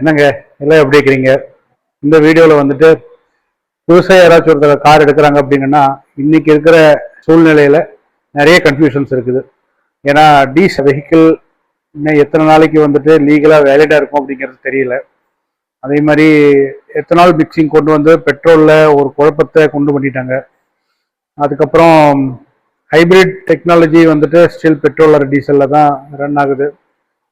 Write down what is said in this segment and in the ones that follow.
என்னங்க எல்லாம் எப்படி இருக்கிறீங்க? இந்த வீடியோவில் வந்துட்டு புதுசாக யாராச்சும் ஒருத்தர் கார் எடுக்கிறாங்க அப்படின்னா இன்னைக்கு இருக்கிற சூழ்நிலையில நிறைய கன்ஃபியூஷன்ஸ் இருக்குது. ஏன்னா டீஸ் வெஹிக்கிள் இன்னும் எத்தனை நாளைக்கு வந்துட்டு லீகலாக வேலிடாக இருக்கும் அப்படிங்கிறது தெரியல. அதே மாதிரி எத்தனால் மிக்சிங் கொண்டு வந்து பெட்ரோலில் ஒரு குழப்பத்தை கொண்டு பண்ணிட்டாங்க. அதுக்கப்புறம் ஹைபிரிட் டெக்னாலஜி வந்துட்டு ஸ்டில் பெட்ரோல் டீசலில் தான் ரன் ஆகுது.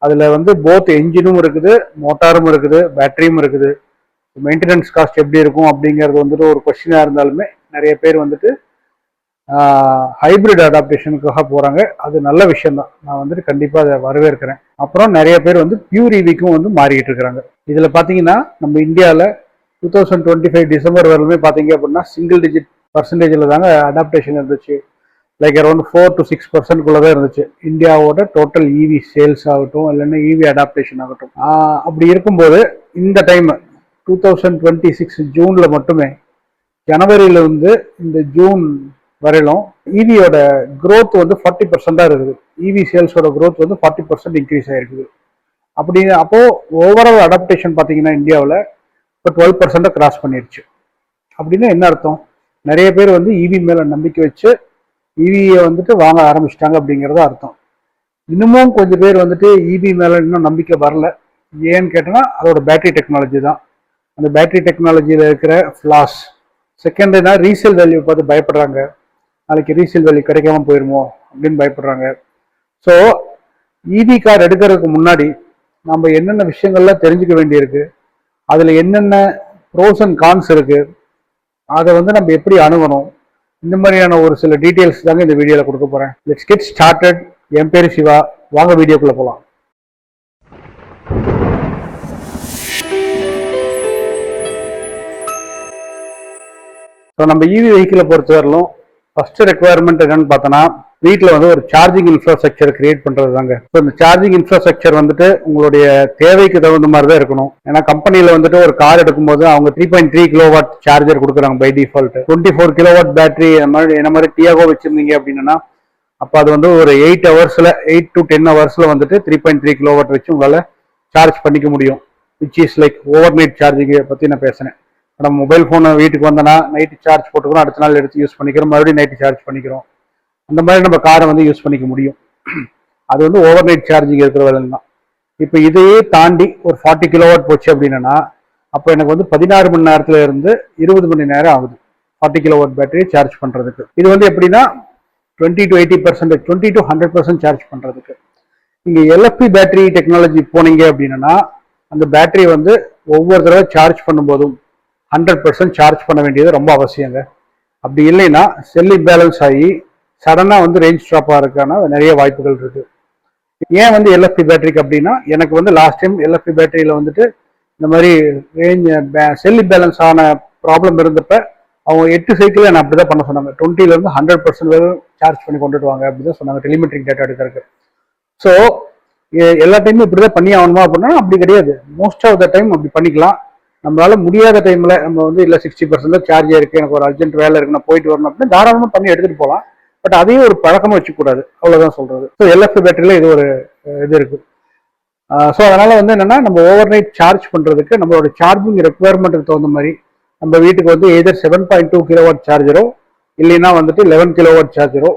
அதில் வந்து போத் என்ஜினும் இருக்குது, மோட்டாரும் இருக்குது, பேட்டரியும் இருக்குது. மெயின்டெனன்ஸ் காஸ்ட் எப்படி இருக்கும் அப்படிங்கிறது வந்துட்டு ஒரு கொஸ்டினாக இருந்தாலுமே நிறைய பேர் வந்துட்டு ஹைபிரிட் அடாப்டேஷனுக்காக போகிறாங்க. அது நல்ல விஷயம்தான், நான் வந்துட்டு கண்டிப்பாக அதை வரவேற்கிறேன். அப்புறம் நிறைய பேர் வந்து பியூர் ஈவிக்கும் வந்து மாறிக்கிட்டு இருக்கிறாங்க. இதில் பார்த்தீங்கன்னா நம்ம இந்தியாவில் 2025 டிசம்பர் வரலுமே பார்த்தீங்க அப்படின்னா சிங்கிள் டிஜிட் பர்சன்டேஜில் தாங்க அடாப்டேஷன் இருந்துச்சு. லைக் அரௌண்ட் 4 to 6% தான் இருந்துச்சு இந்தியாவோட டோட்டல் இவி சேல்ஸ் ஆகட்டும், இல்லைன்னா இவி அடாப்டேஷன் ஆகட்டும். அப்படி இருக்கும்போது இந்த டைம் 2026 ஜூனில் மட்டுமே, ஜனவரியிலிருந்து இந்த ஜூன் வரையிலும் இவியோட க்ரோத் வந்து 40% தான் இருக்குது. இவி சேல்ஸோட க்ரோத் வந்து 40% இன்க்ரீஸ் ஆகிருக்குது. அப்போ ஓவரால் அடாப்டேஷன் பார்த்தீங்கன்னா இந்தியாவில் இப்போ 12% கிராஸ் பண்ணிருச்சு. அப்படின்னு என்ன அர்த்தம்? நிறைய பேர் வந்து இவி மேலே நம்பிக்கை வச்சு இவியை வந்துட்டு வாங்க ஆரம்பிச்சிட்டாங்க அப்படிங்கிறத அர்த்தம். இன்னமும் கொஞ்சம் பேர் வந்துட்டு இவி மேலே இன்னும் நம்பிக்கை வரல. ஏன்னு கேட்டோன்னா அதோட பேட்டரி டெக்னாலஜி தான். அந்த பேட்டரி டெக்னாலஜியில் இருக்கிற ஃப்ளாஸ். செகண்ட்னா ரீசேல் வேல்யூ பார்த்து பயப்படுறாங்க. நாளைக்கு ரீசேல் வேல்யூ கிடைக்காம போயிருமோ அப்படின்னு பயப்படுறாங்க. ஸோ இவி கார் எடுக்கிறதுக்கு முன்னாடி நம்ம என்னென்ன விஷயங்கள்லாம் தெரிஞ்சுக்க வேண்டியிருக்கு, அதில் என்னென்ன ப்ரோஸ் அண்ட் கான்ஸ் இருக்குது, அதை வந்து நம்ம எப்படி அணுகணும், இந்த மாதிரியான ஒரு சில டீட்டெயில்ஸ் தாங்க இந்த வீடியோவில் கொடுக்க போகிறேன். Let's get started. என் பேர் சிவா. வாங்க வீடியோக்குள்ளே போகலாம். ஸோ நம்ம இவி வெஹிக்கிளை பொறுத்தவரையிலும் ஃபர்ஸ்ட் ரெக்குவயர்மெண்ட் என்னன்னு பார்த்தோன்னா, வீட்டில் வந்து ஒரு சார்ஜிங் இன்ஃப்ராஸ்ட்ரக்சர் கிரியேட் பண்ணுறது தாங்க. ஸோ இந்த சார்ஜிங் இன்ஃப்ராஸ்ட்ரக்சர் வந்துட்டு உங்களுடைய தேவைக்கு தகுந்த மாதிரி தான் இருக்கணும். ஏன்னா கம்பெனியில் வந்துட்டு ஒரு கார் எடுக்கும்போது அவங்க 3.3 கிலோவாட் சார்ஜர் கொடுக்குறாங்க பை டிஃபால்ட். 24 கிலோவாட் பேட்டரி என்ன மாதிரி டியாகோ வச்சிருந்தீங்க அப்படின்னா, அப்போ அது வந்து ஒரு 8 to 10 ஹவர்ஸில் வந்துட்டு 3.3 கிலோவாட் வச்சு உங்களால் சார்ஜ் பண்ணிக்க முடியும். Which is like overnight சார்ஜிங்கை பற்றி நான் பேசுகிறேன். நம்ம மொபைல் ஃபோனை வீட்டுக்கு வந்தோன்னா நைட்டு சார்ஜ் போட்டுக்கிறோம், அடுத்த நாள் எடுத்து யூஸ் பண்ணிக்கிறோம், மறுபடியும் நைட்டு சார்ஜ் பண்ணிக்கிறோம். அந்த மாதிரி நம்ம காரை வந்து யூஸ் பண்ணிக்க முடியும். அது வந்து ஓவர் நைட் சார்ஜிங் இருக்கிற வேலை தான். இப்போ இதையே தாண்டி ஒரு 40 கிலோவாட் போச்சு அப்படின்னா, அப்போ எனக்கு வந்து 16 மணி நேரத்துல இருந்து 20 மணி நேரம் ஆகுது 40 கிலோவாட் பேட்டரியை சார்ஜ் பண்ணுறதுக்கு. இது வந்து எப்படின்னா 20 to 80%, 20 to 100% சார்ஜ் பண்ணுறதுக்கு. இங்கே எல்எஃப்பி பேட்டரி டெக்னாலஜி போனீங்க அப்படின்னா, அந்த பேட்டரி வந்து ஒவ்வொரு தடவை சார்ஜ் பண்ணும்போதும் 100% சார்ஜ் பண்ண வேண்டியது ரொம்ப அவசியங்க. அப்படி இல்லைன்னா செல் இம்பேலன்ஸ் ஆகி சடனாக வந்து ரேஞ்ச் ட்ராப் ஆகிறதுக்கான நிறைய வாய்ப்புகள் இருக்கு. ஏன் வந்து எல்எஃப்பி பேட்டரிக்கு அப்படின்னா, எனக்கு வந்து லாஸ்ட் டைம் எல்எஃப்பி பேட்டரியில் வந்துட்டு இந்த மாதிரி ரேஞ்ச் செல் இம்பேலன்ஸ் ஆன ப்ராப்ளம் இருந்தப்ப அவங்க 8 சைக்கிள் என்ன அப்படி தான் பண்ண சொன்னாங்க. 20லேருந்து 100% வரை சார்ஜ் பண்ணி கொண்டுட்டு வாங்க அப்படி தான் சொன்னாங்க, டெலிமெட்ரிக் டேட்டா எடுக்கிறதுக்கு. ஸோ எல்லா டைமும் இப்படி தான் பண்ணி ஆகணுமா அப்படின்னா அப்படி கிடையாது. மோஸ்ட் ஆஃப் த டைம் அப்படி பண்ணிக்கலாம். நம்மளால முடியாத டைம்ல நம்ம வந்து இல்லை 60% சார்ஜ் இருக்கு, எனக்கு ஒரு அர்ஜென்ட் வேலை இருக்கு, நான் போயிட்டு வரணும் அப்படின்னு தாராளமாக பண்ணி எடுத்துட்டு போகலாம். பட் அதையும் ஒரு பழக்கமா வச்சுக்கூடாது, அவ்வளவுதான் சொல்றது. ஸோ எல்எஃப்பி பேட்டரியில இது ஒரு இது இருக்கு. ஸோ அதனால வந்து என்னன்னா, நம்ம ஓவர் நைட் சார்ஜ் பண்றதுக்கு நம்மளோட சார்ஜிங் ரெக்குவயர்மெண்ட்டுக்கு தகுந்த மாதிரி நம்ம வீட்டுக்கு வந்து எதர் 7.2 கிலோவாட் சார்ஜரோ, இல்லைன்னா வந்துட்டு 11 கிலோவாட் சார்ஜரோ,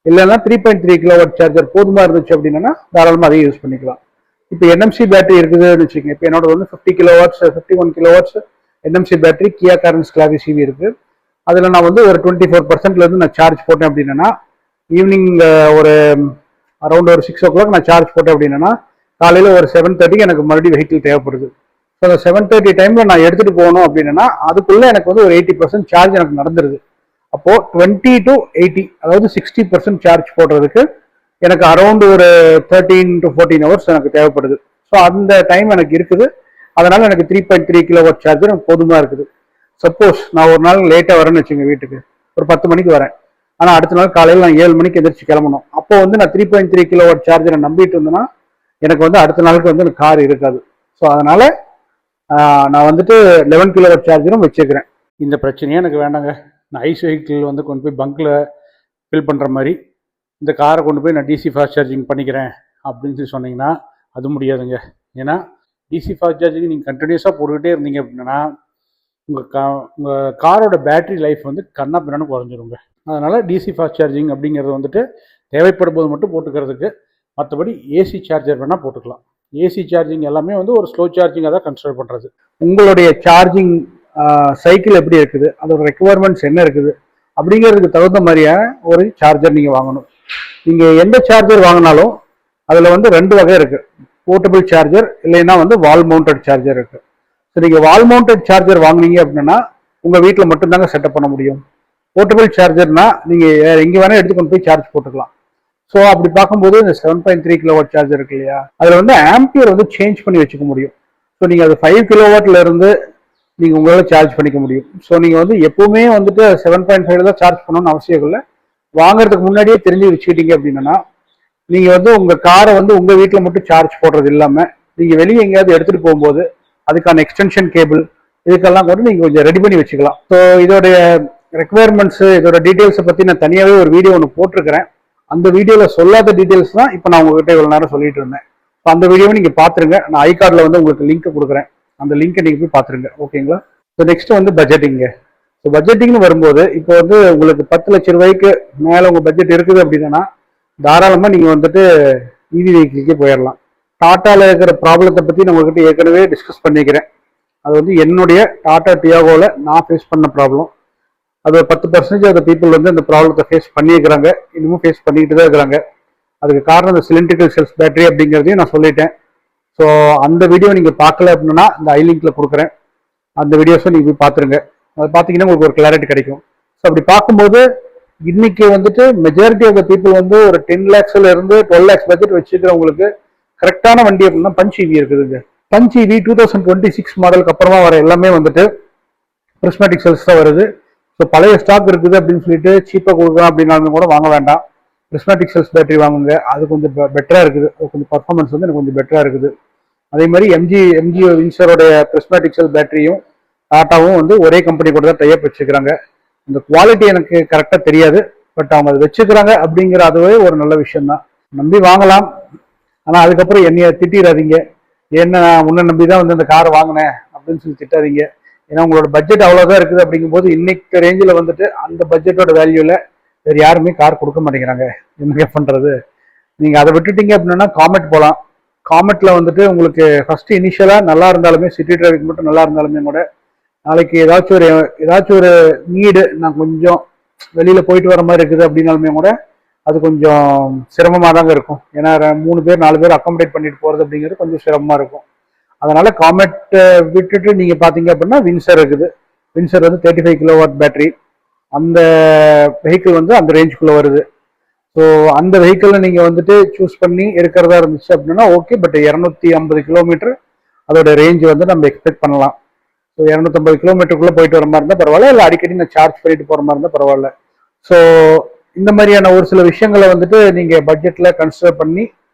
இல்லைன்னா 3.3 கிலோவாட் சார்ஜர் போதுமா இருந்துச்சு அப்படின்னா தாராளமாக அதையும் யூஸ் பண்ணிக்கலாம். இப்போ என்எம்சி பேட்டரி இருக்குதுன்னு வச்சுக்கோங்க. இப்போ என்னோட வந்து 50 கிலோவாட்ஸ் 51 கிலோவாட்ஸ் என்எம்சி பேட்டரி கியா காரன்ஸ் கிளாவிஸ் இவி இருக்கு. அதில் நான் வந்து ஒரு 24% நான் சார்ஜ் போட்டேன் அப்படின்னா, ஈவினிங் ஒரு அரௌண்ட் ஒரு 6 o'clock நான் சார்ஜ் போட்டேன் அப்படின்னா, காலையில் ஒரு 7:30 எனக்கு மறுபடியும் வெஹிக்கிள் தேவைப்படுது. ஸோ அந்த 7:30 டைமில் நான் எடுத்துகிட்டு போகணும் அப்படின்னா அதுக்குள்ளே எனக்கு வந்து ஒரு 80% சார்ஜ் எனக்கு நடந்துருது. அப்போது 20 to 80, அதாவது 60% சார்ஜ் போடுறதுக்கு எனக்கு அரௌண்ட் ஒரு 13 to 14 hours எனக்கு தேவைப்படுது. ஸோ அந்த டைம் எனக்கு இருக்குது. அதனால எனக்கு 3.3 கிலோவாட் சார்ஜர் எனக்கு போதுமாக இருக்குது. சப்போஸ் நான் ஒரு நாள் லேட்டாக வரேன்னு வச்சுங்க, வீட்டுக்கு ஒரு 10 மணிக்கு வரேன், ஆனால் அடுத்த நாள் காலையில் நான் 7 மணிக்கு எந்திரிச்சு கிளம்பணும். அப்போ வந்து நான் 3.3 கிலோவாட் சார்ஜரை நம்பிட்டு இருந்தேன்னா எனக்கு வந்து அடுத்த நாளுக்கு வந்து எனக்கு கார் இருக்காது. ஸோ அதனால நான் வந்துட்டு 11 கிலோவாட் சார்ஜரும் வச்சுக்கிறேன். இந்த பிரச்சனையே எனக்கு வேண்டாங்க. நான் ஐஸ் வெஹிக்கிள் வந்து கொண்டு போய் பங்க்கில் ஃபில் பண்ணுற மாதிரி இந்த காரை கொண்டு போய் நான் டிசி ஃபாஸ்ட் சார்ஜிங் பண்ணிக்கிறேன் அப்படின்னு சொல்லி சொன்னீங்கன்னா அது முடியாதுங்க. ஏன்னா டிசி ஃபாஸ்ட் சார்ஜிங் நீங்கள் கண்டினியூஸாக போட்டுக்கிட்டே இருந்தீங்க அப்படின்னா உங்கள் காரோட பேட்டரி லைஃப் வந்து கண்ணா பின்னான்னு குறைஞ்சிருங்க. அதனால் டிசி ஃபாஸ்ட் சார்ஜிங் அப்படிங்கிறது வந்துட்டு தேவைப்படும் போது மட்டும் போட்டுக்கிறதுக்கு, மற்றபடி ஏசி சார்ஜர் வேணால் போட்டுக்கலாம். ஏசி சார்ஜிங் எல்லாமே வந்து ஒரு ஸ்லோ சார்ஜிங்காக தான் கன்சிடர் பண்ணுறது. உங்களுடைய சார்ஜிங் சைக்கிள் எப்படி இருக்குது, அதோட ரெக்குவயர்மெண்ட்ஸ் என்ன இருக்குது அப்படிங்கிறதுக்கு தகுந்த மாதிரியான ஒரு சார்ஜர் நீங்கள் வாங்கணும். நீங்கள் எந்த சார்ஜர் வாங்கினாலும் அதில் வந்து 2 வகை இருக்குது. போர்ட்டபிள் சார்ஜர் இல்லைன்னா வந்து வால் மவுண்டட் சார்ஜர் இருக்குது. ஸோ நீங்கள் வால் மவுண்டட் சார்ஜர் வாங்கினீங்க அப்படின்னா உங்கள் வீட்டில் மட்டும்தாங்க செட்டப் பண்ண முடியும். போர்ட்டபிள் சார்ஜர்னா நீங்கள் எங்கே வேணால் எடுத்து கொண்டு போய் சார்ஜ் போட்டுக்கலாம். ஸோ அப்படி பார்க்கும்போது இந்த 7.3 கிலோவாட் சார்ஜர் இருக்கு இல்லையா, அதில் வந்து ஆம்பியர் வந்து சேஞ்ச் பண்ணி வச்சுக்க முடியும். ஸோ நீங்கள் அது 5 கிலோவாட்ல இருந்து நீங்கள் உங்களால் சார்ஜ் பண்ணிக்க முடியும். ஸோ நீங்கள் வந்து எப்பவுமே வந்துட்டு 7.5 தான் சார்ஜ் பண்ணணும்னு அவசியம் இல்லை. வாங்குறதுக்கு முன்னாடியே தெரிஞ்சு வச்சுக்கிட்டீங்க அப்படின்னா நீங்கள் வந்து உங்கள் காரை வந்து உங்கள் வீட்டில் மட்டும் சார்ஜ் போடுறது இல்லாமல் நீங்கள் வெளியே எங்கேயாவது எடுத்துகிட்டு போகும்போது அதுக்கான எக்ஸ்டென்ஷன் கேபிள் இதுக்கெல்லாம் கூட நீங்கள் கொஞ்சம் ரெடி பண்ணி வச்சுக்கலாம். ஸோ இதோடைய ரெக்குவயர்மெண்ட்ஸு இதோட டீட்டெயில்ஸை பற்றி நான் தனியாகவே ஒரு வீடியோ ஒன்று போட்டிருக்கிறேன். அந்த வீடியோவில் சொல்லாத டீட்டெயில்ஸ் தான் இப்போ நான் உங்ககிட்ட இவ்வளோ நேரம் சொல்லிட்டு இருந்தேன். ஸோ அந்த வீடியோவை நீங்கள் பார்த்துருங்க. நான் ஐகார்டில் வந்து உங்களுக்கு லிங்க் கொடுக்குறேன். அந்த லிங்க்கை நீங்கள் போய் பார்த்துருங்க. ஓகேங்களா? ஸோ நெக்ஸ்ட் வந்து பட்ஜெட்டிங்க. ஸோ பட்ஜெட்டிங்னு வரும்போது இப்போ வந்து உங்களுக்கு 10 லட்சம் ரூபாய்க்கு மேலே உங்கள் பட்ஜெட் இருக்குது அப்படின்னா தாராளமாக நீங்கள் வந்துட்டு இவி வெஹிக்கிள்க்கே போயிடலாம். டாட்டாவில் இருக்கிற ப்ராப்ளத்தை பற்றி நான் உங்ககிட்ட ஏற்கனவே டிஸ்கஸ் பண்ணிக்கிறேன். அது வந்து என்னுடைய டாடா டியாகோவில் நான் ஃபேஸ் பண்ண ப்ராப்ளம். அது 10% ஆஃப் த பீப்புள் வந்து அந்த ப்ராப்ளத்தை ஃபேஸ் பண்ணியிருக்கிறாங்க, இன்னமும் ஃபேஸ் பண்ணிக்கிட்டு தான் இருக்கிறாங்க. அதுக்கு காரணம் இந்த சிலிண்ட்ரிக்கல் செல்ஸ் பேட்டரி அப்படிங்கிறதையும் நான் சொல்லிட்டேன். ஸோ அந்த வீடியோ நீங்கள் பார்க்கல அப்படின்னா இந்த ஐ லிங்க்ல கொடுக்குறேன். அந்த வீடியோஸும் நீங்கள் போய் பார்த்துருங்க. அதை பார்த்தீங்கன்னா உங்களுக்கு ஒரு கிளாரிட்டி கிடைக்கும். ஸோ அப்படி பார்க்கும்போது இன்னைக்கு வந்துட்டு மெஜாரிட்டி ஆஃப் த பீப்புள் வந்து ஒரு 10 lakhsல இருந்து 12 lakhs பட்ஜெட் வச்சுக்கிறவங்களுக்கு கரெக்டான வண்டி அப்படின்னா பஞ்ச் இவி இருக்குதுங்க. பஞ்ச் இவி 2026 மாடலுக்கு அப்புறமா வர எல்லாமே வந்துட்டு பிரிஸ்மேட்டிக் செல்ஸ் தான் வருது. ஸோ பழைய ஸ்டாக் இருக்குது அப்படின்னு சொல்லிட்டு சீப்பாக கொடுக்கலாம் அப்படின்னாலும் கூட வாங்க வேண்டாம். பிரிஸ்மேட்டிக் செல்ஸ் பேட்டரி வாங்குங்க. அது கொஞ்சம் பெட்டராக இருக்குது. அது கொஞ்சம் பர்ஃபார்மன்ஸ் வந்து எனக்கு கொஞ்சம் பெட்டராக இருக்குது. அதே மாதிரி எம்ஜி வின்சரோடைய பிரிஸ்மேட்டிக் செல் பேட்டரியும் டாட்டாவும் வந்து ஒரே கம்பெனி கூட தான் டைப் வச்சுக்கிறாங்க. இந்த குவாலிட்டி எனக்கு கரெக்டாக தெரியாது. பட் அவங்க அதை வச்சுக்கிறாங்க அப்படிங்கிற அதுவே ஒரு நல்ல விஷயம் தான். நம்பி வாங்கலாம். ஆனால் அதுக்கப்புறம் என்னைய திட்டிடாதீங்க. என்ன உன்னை நம்பி தான் வந்து அந்த காரை வாங்கினேன் அப்படின்னு சொல்லி திட்டாதீங்க. ஏன்னா உங்களோட பட்ஜெட் அவ்வளோதான் இருக்குது. அப்படிங்கும்போது இன்னைக்கு ரேஞ்சில் வந்துட்டு அந்த பட்ஜெட்டோட வேல்யூவில் வேறு யாருமே கார் கொடுக்க மாட்டேங்கிறாங்க. என்ன பண்ணுறது? நீங்கள் அதை விட்டுட்டீங்க அப்படின்னா காமெட் போகலாம். காமெட்டில் வந்துட்டு உங்களுக்கு ஃபர்ஸ்ட் இனிஷியலாக நல்லா இருந்தாலுமே சிட்டி டிரைவிங் மட்டும் நல்லா இருந்தாலுமே கூட நாளைக்கு ஏதாச்சும் ஒரு நீடு நான் கொஞ்சம் வெளியில் போயிட்டு வர மாதிரி இருக்குது அப்படின்னாலுமே கூட அது கொஞ்சம் சிரமமாக தாங்க இருக்கும். ஏன்னா 3 பேர் 4 பேர் அக்காமடேட் பண்ணிட்டு போகிறது அப்படிங்கிறது கொஞ்சம் சிரமமாக இருக்கும். அதனால காமெட் விட்டுட்டு நீங்கள் பார்த்தீங்க அப்படின்னா வின்சர் இருக்குது. வின்சர் வந்து 35 கிலோவாட் பேட்டரி. அந்த வெஹிக்கிள் வந்து அந்த ரேஞ்சுக்குள்ளே வருது. ஸோ அந்த வெஹிக்கிளில் நீங்கள் வந்துட்டு சூஸ் பண்ணி எடுக்கிறதா இருந்துச்சு அப்படின்னா ஓகே. பட் 250 கிலோமீட்டர் அதோட ரேஞ்ச் வந்து நம்ம எக்ஸ்பெக்ட் பண்ணலாம். ஸோ 250 கிலோமீட்டருக்குள்ளே போயிட்டு வர மாதிரி இருந்தால் பரவாயில்ல, இல்லை அடிக்கடி நான் சார்ஜ் பண்ணிட்டு போகிற மாதிரி இருந்தால் பரவாயில்ல. ஸோ இந்த மாதிரியான ஒரு சில விஷயங்களை வந்துட்டு நீங்கள் பட்ஜெட்டில் கன்சிடர் பண்ணி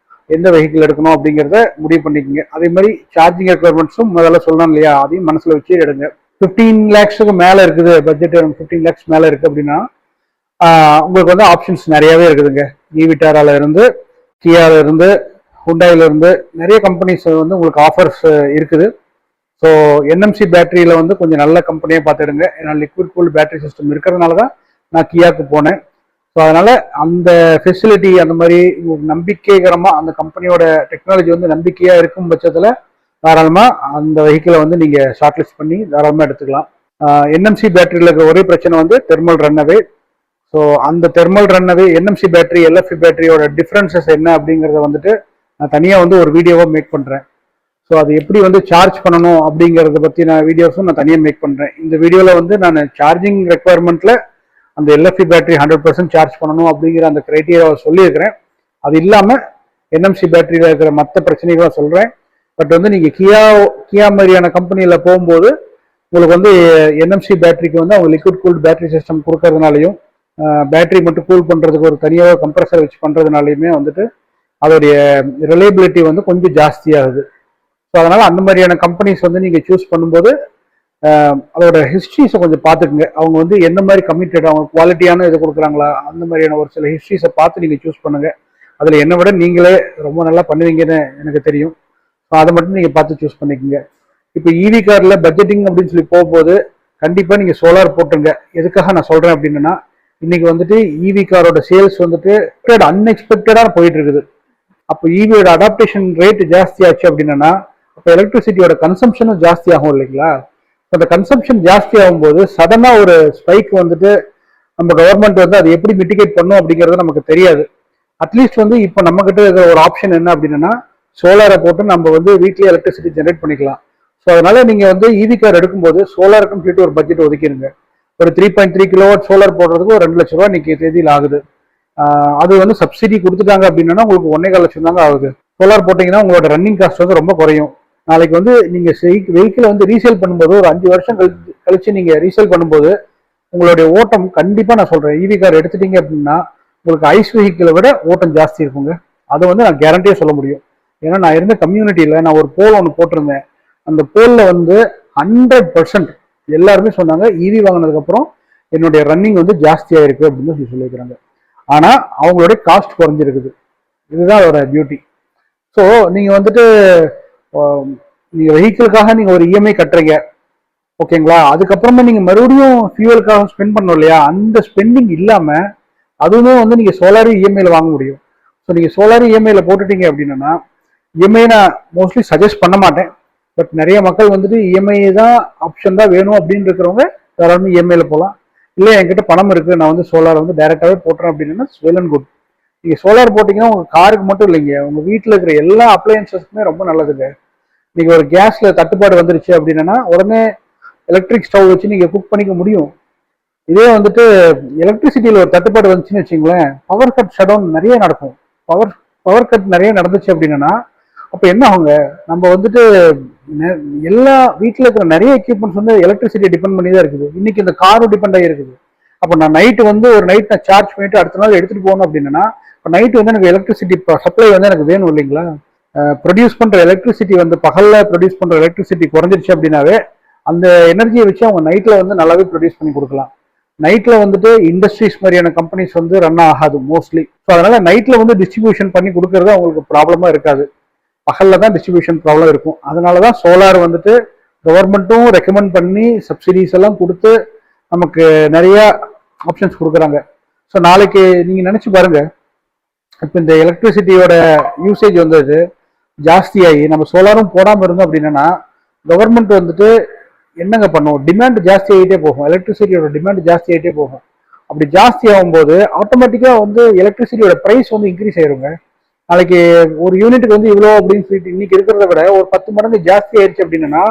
எந்த வெஹிக்கிள் எடுக்கணும் அப்படிங்கிறத முடிவு பண்ணிக்கோங்க. அதே மாதிரி சார்ஜிங் ரெக்குவயர்மெண்ட்ஸும் முதல்ல சொல்லணும் இல்லையா, அதையும் மனசில் வச்சு எடுங்க. 15 lakhsக்கு மேலே இருக்குது பட்ஜெட், 15 lakhs மேலே இருக்குது அப்படின்னா உங்களுக்கு வந்து ஆப்ஷன்ஸ் நிறையவே இருக்குதுங்க. ஈவிட்டாரால இருந்து, கியால இருந்து, ஹுண்டாயில இருந்து நிறைய கம்பெனிஸ் வந்து உங்களுக்கு ஆஃபர்ஸ் இருக்குது. ஸோ என்எம்சி பேட்டரியில் வந்து கொஞ்சம் நல்ல கம்பெனியாக பார்த்துடுங்க. ஏன்னா லிக்விட் கூல்டு பேட்டரி சிஸ்டம் இருக்கிறதுனால தான் நான் கியாவுக்கு போனேன். ஸோ அதனால அந்த ஃபெசிலிட்டி அந்த மாதிரி நம்பிக்கைகரமாக அந்த கம்பெனியோட டெக்னாலஜி வந்து நம்பிக்கையாக இருக்கும் பட்சத்தில் தாராளமாக அந்த வெஹிக்கிளை வந்து நீங்கள் ஷார்ட் லிஸ்ட் பண்ணி தாராளமாக எடுத்துக்கலாம். என்எம்சி பேட்டரியில் இருக்கிற ஒரே பிரச்சனை வந்து தெர்மல் ரன்னவே. ஸோ அந்த thermal runaway NMC battery LFE பேட்டரியோட டிஃப்ரென்சஸ் என்ன அப்படிங்கிறத வந்துட்டு நான் தனியாக வந்து ஒரு வீடியோவாக மேக் பண்ணுறேன். ஸோ அது எப்படி வந்து சார்ஜ் பண்ணணும் அப்படிங்கிறத பற்றி நான் வீடியோஸும் நான் தனியாக மேக் பண்ணுறேன். இந்த வீடியோவில் வந்து நான் சார்ஜிங் ரெக்குவயர்மெண்ட்டில் அந்த எல்எஃப்இ பேட்டரி 100% சார்ஜ் பண்ணணும் அப்படிங்கிற அந்த கிரைட்டீரியாவை சொல்லியிருக்கிறேன். அது இல்லாமல் என்எம்சி பேட்டரியில் இருக்கிற மற்ற பிரச்சனைகளை சொல்கிறேன். பட் வந்து நீங்கள் கியா மாதிரியான கம்பெனியில் போகும்போது உங்களுக்கு வந்து என்எம்சி பேட்டரிக்கு வந்து அவங்க லிக்விட் கூல்டு பேட்டரி சிஸ்டம் கொடுக்கறதுனாலையும் பேட்டரி மட்டும் கூல் பண்ணுறதுக்கு ஒரு தனியாக கம்ப்ரஸர் வச்சு பண்ணுறதுனாலையுமே வந்துட்டு அதோடைய ரிலையபிலிட்டி வந்து கொஞ்சம் ஜாஸ்தியாகுது. ஸோ அதனால் அந்த மாதிரியான கம்பெனிஸ் வந்து நீங்கள் சூஸ் பண்ணும்போது அதோட ஹிஸ்ட்ரிஸை கொஞ்சம் பார்த்துக்குங்க. அவங்க வந்து எந்த மாதிரி கமிட்டட், அவங்க குவாலிட்டியான இது கொடுக்குறாங்களா, அந்த மாதிரியான ஒரு சில ஹிஸ்ட்ரிஸை பார்த்து நீங்கள் சூஸ் பண்ணுங்கள். அதில் என்னை விட நீங்களே ரொம்ப நல்லா பண்ணுவீங்கன்னு எனக்கு தெரியும். ஸோ அதை மட்டும் நீங்கள் பார்த்து சூஸ் பண்ணிக்கோங்க. இப்போ இவி காரில் பட்ஜெட்டிங் அப்படின்னு சொல்லி போகும்போது கண்டிப்பாக நீங்கள் சோலார் போட்டுருங்க. எதுக்காக நான் சொல்கிறேன் அப்படின்னா, இன்னைக்கு வந்துட்டு இவி காரோட சேல்ஸ் வந்துட்டு அன்எக்ஸ்பெக்டடாக போயிட்டு இருக்குது. அப்போ இவியோட அடாப்டேஷன் ரேட் ஜாஸ்தி ஆச்சு அப்படின்னா அப்போ எலக்ட்ரிசிட்டியோட கன்சம்ஷனும் ஜாஸ்தி ஆகும் இல்லைங்களா? அந்த கன்சம்ஷன் ஜாஸ்தி ஆகும்போது சடனாக ஒரு ஸ்பைக் வந்துட்டு நம்ம கவர்மெண்ட் வந்து அதை எப்படி மிட்டிகேட் பண்ணும் அப்படிங்கிறது நமக்கு தெரியாது. அட்லீஸ்ட் வந்து இப்போ நம்ம கிட்ட இருக்கிற ஒரு ஆப்ஷன் என்ன அப்படின்னா, சோலாரை போட்டு நம்ம வந்து வீட்லயே எலக்ட்ரிசிட்டி ஜென்ரேட் பண்ணிக்கலாம். ஸோ அதனால நீங்க வந்து இவி கார் எடுக்கும்போது சோலாருக்கும் சொல்லிட்டு ஒரு பட்ஜெட் ஒதுக்கிடுங்க. ஒரு 3.3 கிலோவாட் சோலார் போடுறதுக்கு ஒரு 2 லட்ச ரூபா இன்னைக்கு தேதியில் ஆகுது. அது வந்து சப்சிடி கொடுத்துட்டாங்க அப்படின்னா உங்களுக்கு 1.25 லட்சம் தாங்க ஆகுது. சோலார் போட்டீங்கன்னா உங்களோட ரன்னிங் காஸ்ட் வந்து ரொம்ப குறையும். நாளைக்கு வந்து நீங்க வெஹிக்கிள் வந்து ரீசேல் பண்ணும்போது ஒரு 5 வருஷம் கழிச்சு நீங்க ரீசேல் பண்ணும்போது உங்களுடைய ஓட்டம் கண்டிப்பா நான் சொல்றேன், இவி கார் எடுத்துட்டீங்க அப்படின்னா உங்களுக்கு ஐஸ் வெஹிக்கிளை விட ஓட்டம் ஜாஸ்தி இருக்குங்க. அதை வந்து நான் கேரண்டியா சொல்ல முடியும். ஏன்னா நான் இருந்த கம்யூனிட்டியில நான் ஒரு போல் ஒன்று போட்டிருந்தேன். அந்த போல்ல வந்து 100% எல்லாருமே சொன்னாங்க இவி வாங்கினதுக்கு அப்புறம் என்னுடைய ரன்னிங் வந்து ஜாஸ்தி ஆயிருக்கு அப்படின்னு சொல்லி சொல்லியிருக்கிறாங்க. ஆனா அவங்களுடைய காஸ்ட் குறைஞ்சிருக்குது. இதுதான் அதோட பியூட்டி. ஸோ நீங்க வந்துட்டு நீங்க வெஹிக்கிளுக்காக நீங்க ஒரு இஎம்ஐ கட்டுறீங்க ஓகேங்களா, அதுக்கப்புறமா நீங்க மறுபடியும் ஃபியூவலுக்காக ஸ்பெண்ட் பண்ணோம் இல்லையா, அந்த ஸ்பெண்டிங் இல்லாம அதுவுமே வந்து நீங்க சோலார் இஎம்ஐல வாங்க முடியும். ஸோ நீங்க சோலார் இஎம்ஐல போட்டுட்டீங்க அப்படின்னா, இஎம்ஐ நான் மோஸ்ட்லி சஜஸ்ட் பண்ண மாட்டேன். பட் நிறைய மக்கள் வந்துட்டு இஎம்ஐ தான் ஆப்ஷன் தான் வேணும் அப்படின்னு இருக்கிறவங்க தாராளமாக இஎம்ஐல போகலாம். இல்லை என்கிட்ட பணம் இருக்கு, நான் வந்து சோலார் வந்து டைரக்டாவே போட்டுறேன் அப்படின்னா வெல் அண்ட் குட். நீங்க சோலார் போட்டீங்கன்னா உங்க காருக்கு மட்டும் இல்லைங்க, உங்க வீட்டில் இருக்கிற எல்லா அப்ளையன்சஸ்க்குமே ரொம்ப நல்லதுங்க. நீங்க ஒரு கேஸ்ல தட்டுப்பாடு வந்துருச்சு அப்படின்னா உடனே எலக்ட்ரிக் ஸ்டவ் வச்சு நீங்க குக் பண்ணிக்க முடியும். இதே வந்துட்டு எலக்ட்ரிசிட்டியில ஒரு தட்டுப்பாடு வந்துச்சுன்னு வச்சுங்களேன், பவர் கட் ஷட் நிறைய நடக்கும். பவர் கட் நிறைய நடந்துச்சு அப்படின்னா அப்ப என்ன ஆகுங்க, நம்ம வந்துட்டு எல்லா வீட்டில் இருக்கிற நிறைய எக்யூப்மெண்ட்ஸ் வந்து எலக்ட்ரிசிட்டி டிபெண்ட் பண்ணி தான் இருக்குது. இன்னைக்கு இந்த காரும் டிபெண்ட் ஆகி இருக்குது. அப்போ நான் நைட்டு வந்து ஒரு நைட் நான் சார்ஜ் பண்ணிட்டு அடுத்த நாள் எடுத்துட்டு போகணும் அப்படின்னா இப்போ நைட்டு வந்து எனக்கு எலக்ட்ரிசிட்டி சப்ளை வந்து எனக்கு வேணும் இல்லைங்களா. ப்ரொடியூஸ் பண்ற எலக்ட்ரிசிட்டி வந்து பகல்ல ப்ரொடியூஸ் பண்ற எலக்ட்ரிசிட்டி குறைஞ்சிருச்சு அப்படின்னாவே அந்த எனர்ஜியை வச்சு அவங்க நைட்ல வந்து நல்லாவே ப்ரொடியூஸ் பண்ணி கொடுக்கலாம். நைட்ல வந்துட்டு இண்டஸ்ட்ரீஸ் மாதிரியான கம்பெனிஸ் வந்து ரன் ஆகாது மோஸ்ட்லி. ஸோ அதனால நைட்ல வந்து டிஸ்ட்ரிபியூஷன் பண்ணி கொடுக்கறது அவங்களுக்கு ப்ராப்ளமா இருக்காது. பகல்ல தான் டிஸ்ட்ரிபியூஷன் ப்ராப்ளம் இருக்கும். அதனாலதான் சோலார் வந்துட்டு கவர்மெண்ட்டும் ரெக்கமெண்ட் பண்ணி சப்சிடிஸ் எல்லாம் கொடுத்து நமக்கு நிறைய ஆப்ஷன்ஸ் கொடுக்குறாங்க. ஸோ நாளைக்கு நீங்க நினைச்சு பாருங்க, இப்போ இந்த எலக்ட்ரிசிட்டியோட யூசேஜ் வந்து ஜாஸ்தியாகி நம்ம சோலாரும் போடாமல் இருந்தோம் அப்படின்னா கவர்மெண்ட் வந்துட்டு என்னங்க பண்ணும், டிமாண்ட் ஜாஸ்தி ஆகிட்டே போகும். எலக்ட்ரிசிட்டியோட டிமாண்ட் ஜாஸ்தி ஆகிட்டே போகும். அப்படி ஜாஸ்தி ஆகும்போது ஆட்டோமேட்டிக்கா வந்து எலக்ட்ரிசிட்டியோட ப்ரைஸ் வந்து இன்க்ரீஸ் ஆயிருங்க. நாளைக்கு ஒரு யூனிட்டுக்கு வந்து இவ்வளோ அப்படின்னு சொல்லிட்டு இன்னைக்கு இருக்கிறத விட ஒரு 10 மடங்கு ஜாஸ்தி ஆயிடுச்சு அப்படின்னா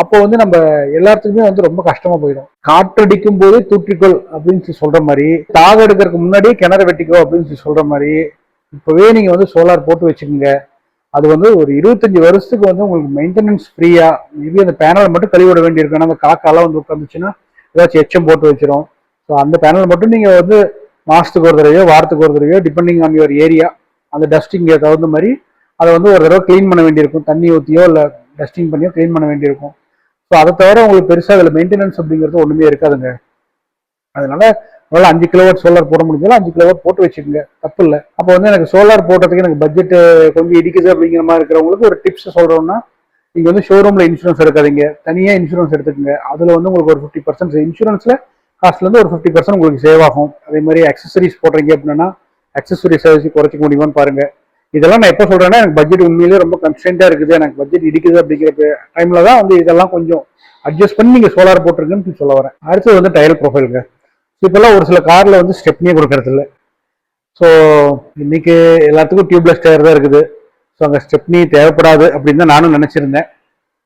அப்போ வந்து நம்ம எல்லாத்துக்குமே வந்து ரொம்ப கஷ்டமா போயிடும். காற்றடிக்கும் போதே தூற்றிக்கொள் அப்படின்னு சொல்ற மாதிரி, தாக எடுக்கிறதுக்கு முன்னாடியே கிணறு வெட்டிக்கோ அப்படின்னு சொல்ற மாதிரி இப்பவே நீங்க வந்து சோலார் போட்டு வச்சுக்கோங்க. அது வந்து ஒரு 25 வருஷத்துக்கு வந்து உங்களுக்கு மெயின்டெனன்ஸ் ஃப்ரீயா. மேபி அந்த பேனலை மட்டும் கழுவிட வேண்டியிருக்கும். ஏன்னா அந்த காக்காலாம் வந்து உட்காந்துச்சுன்னா ஏதாச்சும் எச்சம் போட்டு வச்சிரும். ஸோ அந்த பேனல் மட்டும் நீங்க வந்து மாசத்துக்கு ஒரு தடவையோ வாரத்துக்கு ஒரு தடவையோ டிபெண்டிங் ஆன் யுவர் ஏரியா அந்த டஸ்டிங் தகுந்த மாதிரி அதை வந்து ஒரு தடவை கிளீன் பண்ண வேண்டியிருக்கும். தண்ணி ஊற்றியோ இல்லை டஸ்டிங் பண்ணியோ கிளீன் பண்ண வேண்டியிருக்கும். ஸோ அதை தவிர உங்களுக்கு பெருசாக அதில் மெயின்டெனன்ஸ் அப்படிங்கிறது ஒன்றுமே இருக்காதுங்க. அதனால அதனால 5 கிலோவாட் சோலார் போட முடிஞ்சாலும் 5 கிலோவாட் போட்டு வச்சுக்கோங்க, தப்பு இல்லை. அப்போ வந்து எனக்கு சோலார் போடுறதுக்கு எனக்கு பட்ஜெட் கொஞ்சம் இடிக்குது அப்படிங்கிற மாதிரி இருக்கிறவங்களுக்கு ஒரு டிப்ஸ் சொல்றோம்னா, நீங்க வந்து ஷோரூம்ல இன்சூரன்ஸ் எடுக்காதீங்க, தனியா இன்சூரன்ஸ் எடுத்துக்கோங்க. அதுல வந்து உங்களுக்கு ஒரு 50% இன்சூரன்ஸ்ல காஸ்ட்ல இருந்து ஒரு 50% உங்களுக்கு சேவ் ஆகும். அதே மாதிரி அக்சசரிஸ் போடுறீங்க அப்படின்னா அக்சசரி சர்வீஸ் குறைச்சிக்க முடியுமான்னு பாருங்க. இதெல்லாம் நான் எப்போ சொல்றேன்னா எனக்கு பட்ஜெட் உண்மையிலேயே ரொம்ப கன்ஸ்டன்டா இருக்குது, எனக்கு பட்ஜெட் இடிக்குது அப்படிங்கிற டைம்ல தான் வந்து இதெல்லாம் கொஞ்சம் அட்ஜஸ்ட் பண்ணி நீங்க சோலார் போட்டிருக்குன்னு சொல்ல வரேன். அடுத்தது வந்து டயர் ப்ரொஃபைலுங்க. இப்பெல்லாம் ஒரு சில கார்ல வந்து ஸ்டெப்னியே கொடுக்கறது இல்லை. ஸோ இன்னைக்கு எல்லாத்துக்கும் டியூப்லெஸ் டயர் தான் இருக்குது. ஸோ அங்கே ஸ்டெப்னி தேவைப்படாது அப்படின்னு தான் நானும் நினைச்சிருந்தேன்.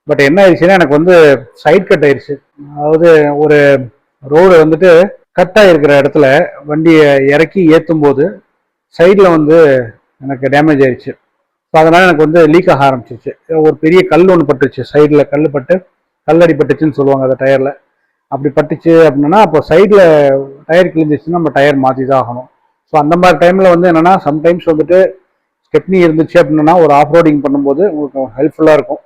பட் என்ன ஆயிடுச்சுன்னா எனக்கு வந்து சைட் கட் ஆயிடுச்சு. அதாவது ஒரு ரோடு வந்துட்டு கட் ஆகிருக்கிற இடத்துல வண்டியை இறக்கி ஏற்றும் போது சைடில் வந்து எனக்கு டேமேஜ் ஆயிடுச்சு. ஸோ அதனால எனக்கு வந்து லீக் ஆக ஆரம்பிச்சிருச்சு. ஒரு பெரிய கல் ஒன்று பட்டுச்சு, சைடில் கல் பட்டு கல்லடி பட்டுச்சுன்னு சொல்லுவாங்க அந்த டயரில். அப்படி பட்டுச்சு அப்படின்னா அப்போ சைடில் டயர் கிழிஞ்சிச்சுன்னா நம்ம டயர் மாற்றி தான் ஆகணும். ஸோ அந்த மாதிரி டைமில் வந்து என்னென்னா சம்டைம்ஸ் வந்துட்டு ஸ்டெப்னி இருந்துச்சு அப்படின்னா ஒரு ஆஃப் ரோடிங் பண்ணும்போது உங்களுக்கு ஹெல்ப்ஃபுல்லாக இருக்கும்.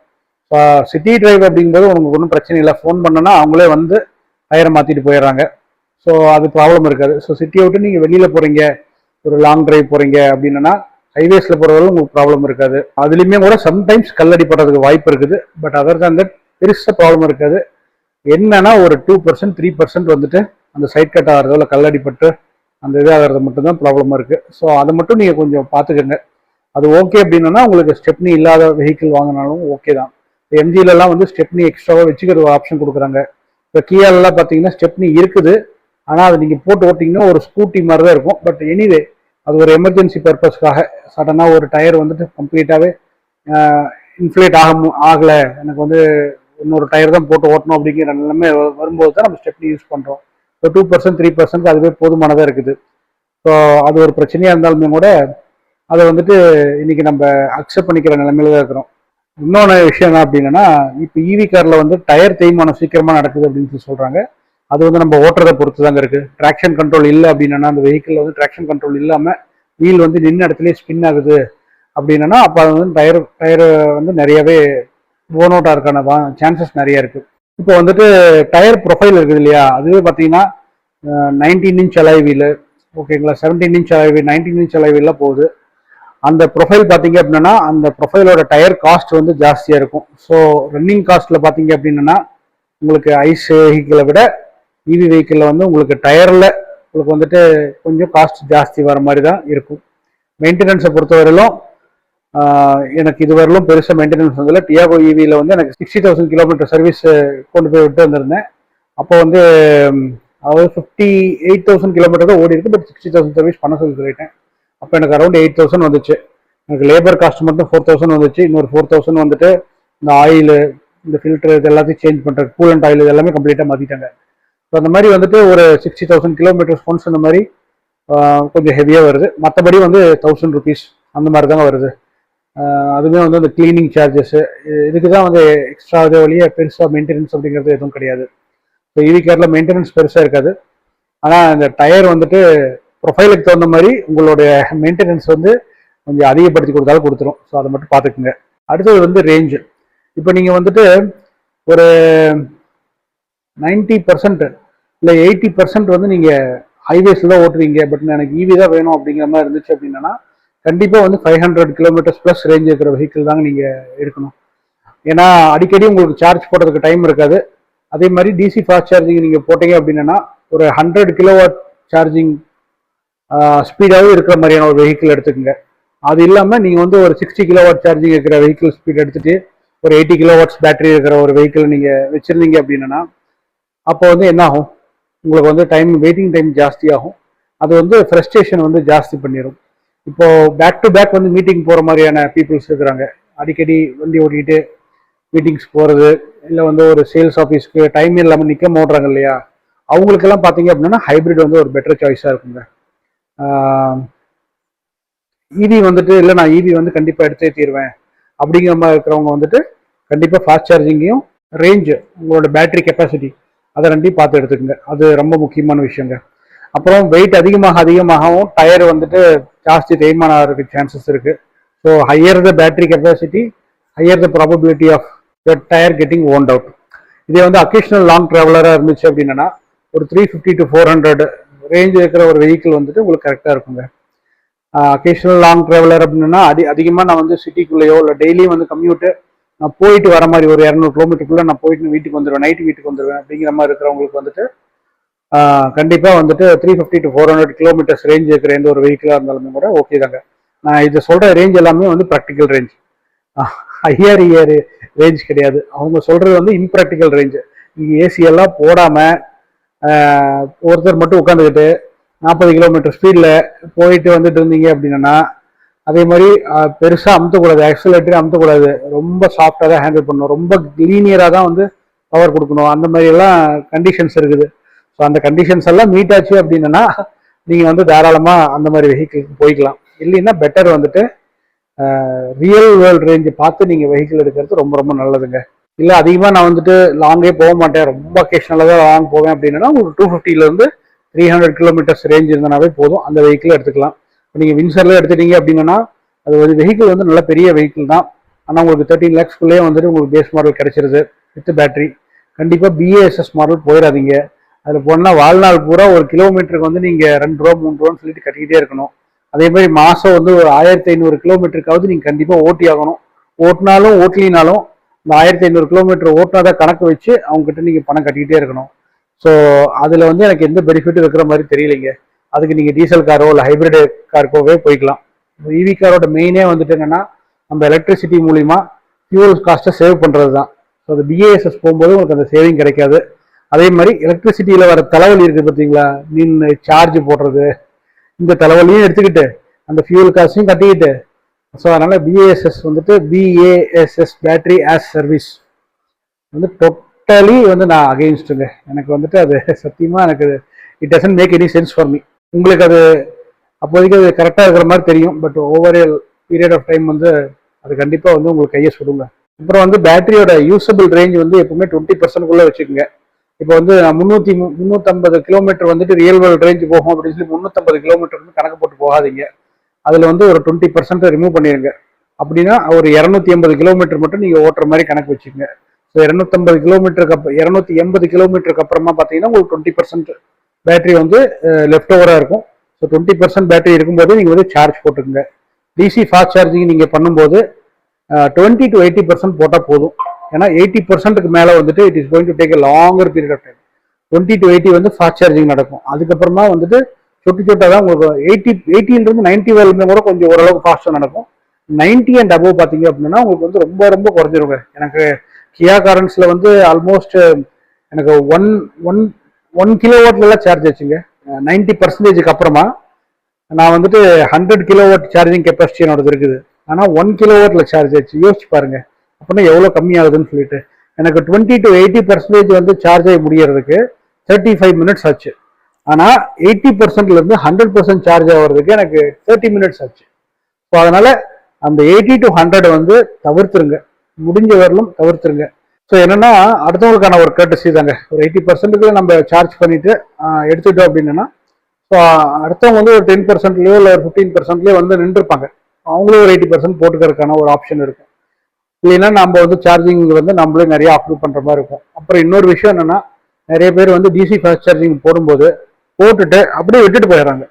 ஸோ சிட்டி டிரைவ் அப்படிங்கும்போது உங்களுக்கு ஒன்றும் பிரச்சனை இல்லை, ஃபோன் பண்ணனா அவங்களே வந்து டயரை மாற்றிட்டு போயிடுறாங்க. ஸோ அது ப்ராப்ளம் இருக்காது. ஸோ சிட்டியை விட்டு நீங்கள் வெளியில் போகிறீங்க, ஒரு லாங் டிரைவ் போகிறீங்க அப்படின்னா ஹைவேஸில் போகிறதாலும் உங்களுக்கு ப்ராப்ளம் இருக்காது. அதுலேயுமே கூட சம்டைம்ஸ் கல்லடி போடுறதுக்கு வாய்ப்பு இருக்குது. பட் அதர் தான் தட் பெருசாக ப்ராப்ளம் இருக்காது. என்னன்னா ஒரு 2% 3% வந்துட்டு அந்த சைட் கட் ஆகிறதோ இல்லை கல்லடிப்பட்டு அந்த இது ஆகிறது மட்டும்தான் ப்ராப்ளமாக இருக்குது. ஸோ அதை மட்டும் நீங்கள் கொஞ்சம் பார்த்துக்கோங்க. அது ஓகே அப்படின்னா உங்களுக்கு ஸ்டெப்னி இல்லாத வெஹிக்கிள் வாங்கினாலும் ஓகே தான். எம்ஜிலலாம் வந்து ஸ்டெப்னி எக்ஸ்ட்ராவாக வச்சுக்கிற ஆப்ஷன் கொடுக்குறாங்க. இப்போ கியாலெலாம் பார்த்தீங்கன்னா ஸ்டெப்னி இருக்குது, ஆனால் அது நீங்கள் போட்டு ஓட்டிங்கன்னா ஒரு ஸ்கூட்டி மாதிரி தான் இருக்கும். பட் எனிவே அது ஒரு எமர்ஜென்சி பர்பஸ்க்காக சடனாக ஒரு டயர் வந்துட்டு கம்ப்ளீட்டாகவே இன்ஃப்ளேட் ஆகலை, எனக்கு வந்து இன்னொரு டயர் தான் போட்டு ஓட்டணும் அப்படிங்கிற நிலைமை வரும்போது தான் நம்ம ஸ்டெப்னி யூஸ் பண்ணுறோம். ஸோ 2% 3% அதுவே போதுமானதாக இருக்குது. ஸோ அது ஒரு பிரச்சனையாக இருந்தாலுமே கூட அதை வந்துட்டு இன்னைக்கு நம்ம அக்செப்ட் பண்ணிக்கிற நிலைமையில தான் இருக்கிறோம். இன்னொன்று விஷயம் என்ன அப்படின்னா, இப்போ இவி காரில் வந்து டயர் தேய்மானம் சீக்கிரமாக நடக்குது அப்படின்னு சொல்கிறாங்க. அது வந்து நம்ம ஓட்டுறதை பொறுத்து தாங்க இருக்குது. ட்ராக்ஷன் கண்ட்ரோல் இல்லை அப்படின்னா, அந்த வெஹிக்கிள் வந்து ட்ராக்ஷன் கண்ட்ரோல் இல்லாமல் வீல் வந்து நின்று இடத்துலேயே ஸ்பின் ஆகுது அப்படின்னா, அப்போ அது வந்து டயர் வந்து நிறையவே போன் அவுட் ஆகிறதுக்கான சான்சஸ் நிறைய இருக்குது. இப்போ வந்துட்டு டயர் ப்ரொஃபைல் இருக்குது இல்லையா, அதுவே பார்த்தீங்கன்னா 19 இன்ச் அலாய் வீலு, ஓகேங்களா, 17 inch alloy wheel, 19 inch alloy வீல்லாம் போகுது. அந்த ப்ரொஃபைல் பார்த்தீங்க அப்படின்னா அந்த ப்ரொஃபைலோட டயர் காஸ்ட் வந்து ஜாஸ்தியாக இருக்கும். ஸோ ரன்னிங் காஸ்ட்டில் பார்த்தீங்க அப்படின்னா உங்களுக்கு ஐஸ் வெஹிக்கிளை விட இவி வெஹிக்கிளில் வந்து உங்களுக்கு டயரில் உங்களுக்கு வந்துட்டு கொஞ்சம் காஸ்ட் ஜாஸ்தி வர மாதிரி தான் இருக்கும். மெயின்டெனன்ஸை பொறுத்தவரையிலும் எனக்கு இதுவரையிலும் பெருசாக மெயின்டெனன்ஸ் வந்ததில்லை. டியாகோ இவியில் வந்து எனக்கு 60,000 கிலோமீட்டர் சர்வீஸ் கொண்டு போய் விட்டு வந்திருந்தேன். அப்போ வந்து அதாவது 58,000 கிலோமீட்டர் தான் ஓடி இருக்கு. பட் 60,000 சர்வீஸ் பண்ண சொல்லிட்டேன். அப்போ எனக்கு அரௌண்ட் 8,000 வந்துச்சு. எனக்கு லேபர் காஸ்ட் மட்டும் 4,000 வந்துச்சு. இன்னொரு 4,000 வந்துட்டு இந்த ஆயில், இந்த ஃபில்டர், இது எல்லாத்தையும் சேஞ்ச் பண்ணுறது, கூலண்ட் ஆயில், இது எல்லாமே கம்ப்ளீட்டாக மாற்றிட்டாங்க. ஸோ அந்த மாதிரி வந்துட்டு ஒரு 60,000 கிலோமீட்டர்ஸ் ஒன்ஸ் அந்த மாதிரி கொஞ்சம் ஹெவியாக வருது. மற்றபடி வந்து 1,000 ருபீஸ் அந்த மாதிரி தாங்க வருது. அதுவுமே வந்து அந்த கிளீனிங் சார்ஜஸ் இதுக்கு தான் வந்து எக்ஸ்ட்ரா இதே வழியே பெருசாக மெயின்டெனன்ஸ் அப்படிங்கிறது எதுவும் கிடையாது. ஸோ இவி காரில் மெயின்டெனன்ஸ் பெருசாக இருக்காது. ஆனால் இந்த டயர் வந்துட்டு ப்ரொஃபைலுக்கு தகுந்த மாதிரி உங்களுடைய மெயின்டெனன்ஸ் வந்து கொஞ்சம் அதிகப்படுத்தி கொடுத்தாலும் கொடுத்துரும். ஸோ அதை மட்டும் பார்த்துக்குங்க. அடுத்தது வந்து ரேஞ்சு. இப்போ நீங்கள் வந்துட்டு ஒரு 90% இல்லை 80% வந்து நீங்கள் ஹைவேஸில் தான் ஓட்டுவீங்க, பட் எனக்கு இவி தான் வேணும் அப்படிங்கிற மாதிரி இருந்துச்சு அப்படின்னா கண்டிப்பாக வந்து 500 கிலோமீட்டர்ஸ் ப்ளஸ் ரேஞ்ச் இருக்கிற வெஹிக்கிள் தாங்க நீங்கள் எடுக்கணும். ஏன்னா அடிக்கடி உங்களுக்கு சார்ஜ் போடுறதுக்கு டைம் இருக்காது. அதே மாதிரி டிசி ஃபாஸ்ட் சார்ஜிங் நீங்கள் போட்டீங்க அப்படின்னா ஒரு 100 கிலோவாட் சார்ஜிங் ஸ்பீடாகவும் இருக்கிற மாதிரியான ஒரு வெஹிக்கிள் எடுத்துக்கோங்க. அது இல்லாமல் நீங்கள் வந்து ஒரு 60 கிலோவாட் சார்ஜிங் இருக்கிற வெஹிக்கிள் ஸ்பீட் எடுத்துகிட்டு ஒரு 80 கிலோவாட்ஸ் பேட்டரி இருக்கிற ஒரு வெஹிக்கிள் நீங்கள் வச்சுருந்தீங்க அப்படின்னா அப்போ வந்து என்ன ஆகும், உங்களுக்கு வந்து வெயிட்டிங் டைம் ஜாஸ்தி ஆகும். அது வந்து ஃப்ரஸ்ட்ரேஷன் வந்து ஜாஸ்தி பண்ணிடும். இப்போது பேக் டு பேக் வந்து மீட்டிங் போகிற மாதிரியான பீப்புள்ஸ் இருக்கிறாங்க. அடிக்கடி வண்டி ஓட்டிக்கிட்டு மீட்டிங்ஸ் போகிறது, இல்லை வந்து ஒரு சேல்ஸ் ஆஃபீஸ்க்கு டைம் இல்லாமல் நிற்க ஓடுறாங்க இல்லையா, அவங்களுக்கெல்லாம் பார்த்தீங்க அப்படின்னா ஹைப்ரிட் வந்து ஒரு பெட்டர் சாய்ஸாக இருக்குங்க. இவி வந்துட்டு இல்லை நான் இவி வந்து கண்டிப்பாக எடுத்தே தீருவேன் அப்படிங்கிற மாதிரி இருக்கிறவங்க வந்துட்டு கண்டிப்பாக ஃபாஸ்ட் சார்ஜிங்கையும் ரேஞ்சு, உங்களோட பேட்டரி கெப்பாசிட்டி, அதை ரெண்டையும் பார்த்து எடுத்துக்கோங்க. அது ரொம்ப முக்கியமான விஷயங்க. அப்புறம் வெயிட் அதிகமாகவும் டயர் வந்துட்டு ஜாஸ்தி தேய்மானம் ஆகிறதுக்கு சான்சஸ் இருக்குது. So higher the battery capacity, higher the probability of the tyre getting ஓன்ட் அவுட். இதே வந்து அக்கேஷனல் லாங் ட்ராவலராக இருந்துச்சு அப்படின்னா ஒரு 350 to 400 ரேஞ்ச் இருக்கிற ஒரு வெஹிக்கிள் வந்துட்டு உங்களுக்கு கரெக்டாக இருக்குங்க. அக்கேஷனல் லாங் ட்ராவலர் அப்படின்னா அதிகமாக நான் வந்து சிட்டிக்குள்ளேயோ இல்லை டெய்லியும் வந்து கம்யூட்டு நான் போயிட்டு வர மாதிரி ஒரு 200 கிலோமீட்டருக்குள்ளே நான் போயிட்டு வீட்டுக்கு வந்துடுவேன், நைட்டு வீட்டுக்கு வந்துடுவேன் அப்படிங்கிற மாதிரி இருக்கிறவங்களுக்கு வந்துட்டு கண்டிப்பாக வந்துட்டு 350 to 400 கிலோமீட்டர்ஸ் ரேஞ்ச் இருக்கிற எந்த ஒரு வெஹிக்கிளாக இருந்தாலுமே கூட ஓகே தாங்க. நான் இதை சொல்கிற ரேஞ்ச் எல்லாமே வந்து ப்ராக்டிக்கல் ரேஞ்ச், ஹையர் ரேஞ்ச் கிடையாது. அவங்க சொல்கிறது வந்து இம்ப்ராக்டிக்கல் ரேஞ்சு. நீங்கள் ஏசியெல்லாம் போடாமல் ஒருத்தர் மட்டும் உட்காந்துக்கிட்டு 40 கிலோமீட்டர் ஸ்பீடில் போயிட்டு வந்துட்டு இருந்தீங்க அப்படின்னா அதே மாதிரி பெருசாக அமுத்தக்கூடாது, ஆக்சிலேட்டரி அமுத்தக்கூடாது, ரொம்ப சாஃப்டாக தான் ஹேண்டில் பண்ணணும், ரொம்ப லீனியராக தான் வந்து பவர் கொடுக்கணும். அந்த மாதிரி எல்லாம் கண்டிஷன்ஸ் இருக்குது. ஸோ அந்த கண்டிஷன்ஸ் எல்லாம் மீட் ஆச்சு அப்படின்னா நீங்கள் வந்து தாராளமாக அந்த மாதிரி வெஹிக்கிளுக்கு போய்க்கலாம். இல்லைன்னா பெட்டர் வந்துட்டு ரியல் வேர்ல்டு ரேஞ்சு பார்த்து நீங்கள் வெஹிக்கிள் எடுக்கிறது ரொம்ப ரொம்ப நல்லதுங்க. இல்லை அதிகமாக நான் வந்துட்டு லாங்கே போக மாட்டேன், ரொம்ப அக்கேஷனலாக தான் லாங் போவேன் அப்படின்னா உங்களுக்கு 250 300 கிலோமீட்டர்ஸ் ரேஞ்ச் இருந்தனாவே போதும், அந்த வெஹிக்கிள் எடுத்துக்கலாம். இப்போ நீங்கள் வின்சர்ல எடுத்துட்டீங்க அப்படின்னா அது ஒரு வெஹிக்கிள் வந்து நல்ல பெரிய வெஹிக்கிள் தான். ஆனால் உங்களுக்கு 13 lakhsக்குள்ளேயே வந்துட்டு உங்களுக்கு பேஸ் மாடல் கிடைச்சிருது வித் பேட்டரி. கண்டிப்பாக பிஏஎஸ்எஸ் மாடல் போயிடாதீங்க. அதில் போனால் வாழ்நாள் பூரா ஒரு கிலோமீட்டருக்கு வந்து நீங்கள் 2 ரூபா 3 ரூபான்னு சொல்லிட்டு கட்டிக்கிட்டே இருக்கணும். அதே மாதிரி மாதம் வந்து ஒரு 1500 கிலோமீட்டருக்காவது நீங்கள் கண்டிப்பாக ஓட்டி ஆகணும். ஓட்டினாலும் ஓட்டலினாலும் இந்த 1500 கிலோமீட்டர் ஓட்டினாதான் கணக்கு வச்சு அவங்ககிட்ட நீங்கள் பணம் கட்டிக்கிட்டே இருக்கணும். ஸோ அதில் வந்து எனக்கு எந்த பெனிஃபிட்டும் இருக்கிற மாதிரி தெரியலைங்க. அதுக்கு நீங்கள் டீசல் காரோ இல்லை ஹைப்ரிட் காருக்கோவே போய்க்கலாம். இவி காரோட மெயினே வந்துட்டு என்னன்னா நம்ம எலக்ட்ரிசிட்டி மூலிமா ஃபியூல் காஸ்ட்டை சேவ் பண்ணுறது தான். ஸோ அது பிஏஎஸ்எஸ் போகும்போது உங்களுக்கு அந்த சேவிங் கிடைக்காது. அதே மாதிரி எலக்ட்ரிசிட்டியில் வர தலைவலி இருக்குது பார்த்தீங்களா, நின்று சார்ஜ் போடுறது, இந்த தலைவலியும் எடுத்துக்கிட்டு அந்த ஃபியூல் காஸ்ட்டையும் கட்டிக்கிட்டு, ஸோ அதனால பிஏஎஸ்எஸ் வந்துட்டு பிஏஎஸ்எஸ் பேட்டரி ஆஸ் சர்வீஸ் வந்து டோட்டலி வந்து நான் அகெயின்ஸ்டுங்க. எனக்கு வந்துட்டு அது சத்தியமாக எனக்கு it doesn't make any sense for me. உங்களுக்கு அது அப்போதைக்கு அது கரெக்டாக இருக்கிற மாதிரி தெரியும், but over a period of time வந்து அது கண்டிப்பாக வந்து உங்களுக்கு கையை சுடுங்க. அப்புறம் வந்து பேட்டரியோட யூசபிள் ரேஞ்ச் வந்து எப்பவுமே 20% வச்சுக்கோங்க. இப்போ வந்து 350 கிலோமீட்டர் வந்துட்டு ரியல் வேர்ல்ட் ரேஞ்ச் போகும் அப்படின்னு சொல்லி 350 கிலோமீட்டர் வந்து கணக்கு போட்டு போகாதீங்க. அதில் வந்து ஒரு 20% ரிமூவ் பண்ணிடுங்க. அப்படின்னா ஒரு 280 கிலோமீட்டர் மட்டும் நீங்கள் ஓட்டுற மாதிரி கணக்கு வச்சுக்கோங்க. ஸோ 280 கிலோமீட்டருக்கு அப்புறமா பார்த்தீங்கன்னா உங்களுக்கு 20% பேட்டரி வந்து லெஃப்ட் ஓவராக இருக்கும். ஸோ 20% பேட்டரி இருக்கும்போது நீங்கள் வந்து சார்ஜ் போட்டுக்கோங்க. டிசி ஃபாஸ்ட் சார்ஜிங் நீங்கள் பண்ணும்போது 20 to 80% போட்டால் போதும். ஏன்னா 80%க்கு மேலே வந்துட்டு it is going to take a longer period of time. 20 to 80 வந்து ஃபாஸ்ட் சார்ஜிங் நடக்கும். அதுக்கப்புறமா வந்துட்டு சொட்டாக தான் உங்களுக்கு 80 90 வரலுமே கூட கொஞ்சம் ஓரளவுக்கு ஃபாஸ்ட்டாக நடக்கும். 90 அண்ட் அபவ் பார்த்தீங்க அப்படின்னா உங்களுக்கு வந்து ரொம்ப ரொம்ப குறைஞ்சிருங்க. எனக்கு கியா காரன்ஸில் வந்து ஆல்மோஸ்ட் எனக்கு ஒன் கிலோவாட்லாம் சார்ஜ் ஆச்சுங்க. 90%க்கு அப்புறமா நான் வந்துட்டு 100 கிலோவாட் சார்ஜிங் கெப்பாசிட்டி என்னோடது இருக்குது. ஆனால் 1 கிலோவாட்ல சார்ஜ் ஆச்சு. யோசிச்சு பாருங்க அப்படின்னா எவ்வளோ கம்மியாகுதுன்னு சொல்லிட்டு. எனக்கு 20 to 80% வந்து சார்ஜ் ஆகி முடியறதுக்கு 35 மினிட்ஸ் ஆச்சு. ஆனால் 80%லேருந்து 100% சார்ஜ் ஆகிறதுக்கு எனக்கு 30 மினிட்ஸ் ஆச்சு. ஸோ அதனால அந்த 80 to 100 வந்து தவிர்த்துருங்க, முடிஞ்ச வரலும் தவிர்த்துருங்க. ஸோ என்னன்னா அடுத்தவங்களுக்கான ஒரு கர்ட்டசி தாங்க. ஒரு 80%க்குள்ள நம்ம சார்ஜ் பண்ணிட்டு எடுத்துட்டோம் அப்படின்னா ஸோ அடுத்தவங்க வந்து ஒரு 10%லயோ இல்லை ஒரு 15%லயோ வந்து நின்றுருப்பாங்க. அவங்களும் ஒரு 80% போட்டுக்கிறதுக்கான ஒரு ஆப்ஷன் இருக்கும். இல்லைன்னா நம்ம வந்து சார்ஜிங் வந்து நம்மளே நிறைய ஆப்ரூவ் பண்ற மாதிரி இருக்கும். அப்புறம் இன்னொரு விஷயம் என்னன்னா நிறைய பேர் வந்து டிசி ஃபாஸ்ட் சார்ஜிங் போடும்போது போட்டுட்டு அப்படியே விட்டுட்டு போயிடுறாங்க.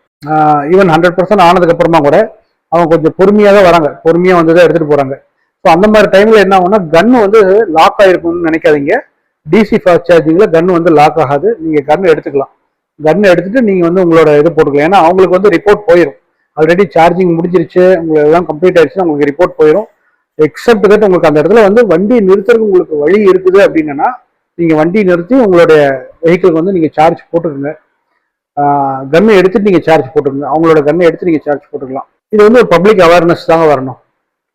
ஈவன் 100% ஆனதுக்கு அப்புறமா கூட அவங்க கொஞ்சம் பொறுமையாக தான் வராங்க, பொறுமையாக வந்து தான் எடுத்துட்டு போறாங்க. ஸோ அந்த மாதிரி டைம்ல என்ன ஆகும்னா கன் வந்து லாக் ஆயிருக்கும்னு நினைக்காதீங்க. டிசி ஃபாஸ்ட் சார்ஜிங்ல கன் வந்து லாக் ஆகாது. நீங்க கன் எடுத்துக்கலாம். கன் எடுத்துட்டு நீங்க வந்து உங்களோட இது போட்டுக்கலாம். ஏன்னா அவங்களுக்கு வந்து ரிப்போர்ட் போயிடும். ஆல்ரெடி சார்ஜிங் முடிஞ்சிருச்சு, உங்களுக்கு எல்லாம் கம்ப்ளீட் ஆயிடுச்சுன்னா உங்களுக்கு ரிப்போர்ட் போயிடும். எக்ஸப்ட் தட் உங்களுக்கு அந்த இடத்துல வந்து வண்டி நிறுத்துறதுக்கு உங்களுக்கு வழி இருக்குது அப்படின்னா நீங்க வண்டி நிறுத்தி உங்களுடைய வெஹிக்கிளுக்கு வந்து நீங்க சார்ஜ் போட்டுக்கோங்க. கன்னை எடுத்துட்டு நீங்க சார்ஜ் போட்டுக்கோங்க. அவங்களோட கன்னை எடுத்து நீங்க சார்ஜ் போட்டுக்கலாம். இது வந்து ஒரு பப்ளிக் அவேர்னஸ் தாங்க வரணும்.